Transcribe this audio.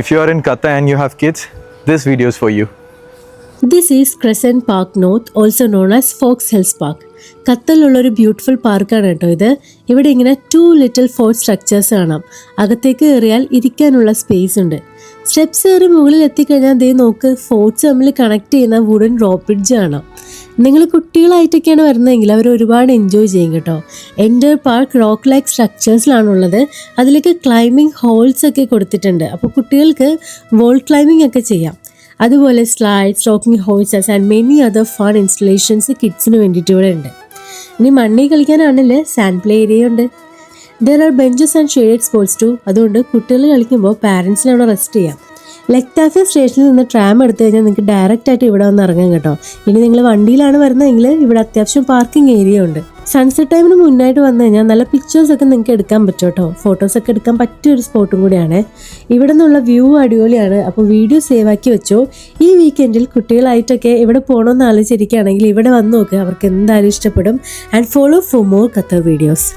If you are in Qatar and you have kids, this video is for you. This is Crescent Park North, also known as Fox Hills Park. ഖത്തറിലുള്ളൊരു beautiful പാർക്കാണ് കേട്ടോ ഇത്. ഇവിടെ ഇങ്ങനെ 2 little fort structures കാണാം. അകത്തേക്ക് കയറിയാൽ ഇരിക്കാനുള്ള സ്പേസ് ഉണ്ട്. സ്റ്റെപ്സ് കയറി മുകളിൽ എത്തിക്കഴിഞ്ഞാൽ ദേ നോക്ക്, ഫോർട്ട്സ് തമ്മിൽ കണക്ട് ചെയ്യുന്ന വുഡൻ റോപ്പ് ബ്രിഡ്ജ് കാണാം. നിങ്ങൾ കുട്ടികളായിട്ടൊക്കെയാണ് വരുന്നതെങ്കിൽ അവർ ഒരുപാട് എൻജോയ് ചെയ്യും കേട്ടോ. എൻ്റർ പാർക്ക് റോക്ക് ലൈക്ക് സ്ട്രക്ചേഴ്സിലാണുള്ളത്. അതിലേക്ക് ക്ലൈമ്പിംഗ് ഹോൾസ് ഒക്കെ കൊടുത്തിട്ടുണ്ട്. അപ്പോൾ കുട്ടികൾക്ക് വോൾ ക്ലൈമ്പിംഗ് ഒക്കെ ചെയ്യാം. അതുപോലെ slides, rocking horses and many other fun installations കിഡ്സിന് വേണ്ടിയിട്ട് ഇവിടെ ഉണ്ട്. ഇനി മണ്ണിൽ കളിക്കാനാണെങ്കിൽ സാൻഡ് പ്ലേ ഏരിയ ഉണ്ട്. There are benches and shaded spots too. അതുകൊണ്ട് കുട്ടികൾ കളിക്കുമ്പോൾ പാരൻസിന് അവിടെ റെസ്റ്റ് ചെയ്യാം. ലക്താഫിയ സ്റ്റേഷനിൽ നിന്ന് ട്രാം എടുത്തു കഴിഞ്ഞാൽ നിങ്ങൾക്ക് ഡയറക്റ്റ് ആയിട്ട് ഇവിടെ വന്ന് ഇറങ്ങാം കേട്ടോ. ഇനി നിങ്ങൾ വണ്ടിയിലാണ് വരുന്നതെങ്കിൽ ഇവിടെ അത്യാവശ്യം പാർക്കിംഗ് ഏരിയ ഉണ്ട്. സൺസെറ്റ് ടൈമിന് മുന്നായിട്ട് വന്നു കഴിഞ്ഞാൽ നല്ല പിക്ചേഴ്സൊക്കെ നിങ്ങൾക്ക് എടുക്കാൻ പറ്റും കേട്ടോ. ഫോട്ടോസൊക്കെ എടുക്കാൻ പറ്റിയൊരു സ്പോട്ടും കൂടിയാണ്. ഇവിടെ നിന്നുള്ള വ്യൂ അടിപൊളിയാണ്. അപ്പോൾ വീഡിയോ സേവ് ആക്കി വെച്ചോ. ഈ വീക്കെൻഡിൽ കുട്ടികളായിട്ടൊക്കെ ഇവിടെ പോകണമെന്ന് ആലോചിച്ചിരിക്കുകയാണെങ്കിൽ ഇവിടെ വന്ന് നോക്കുക, അവർക്ക് എന്തായാലും ഇഷ്ടപ്പെടും. And follow for more Qatar videos.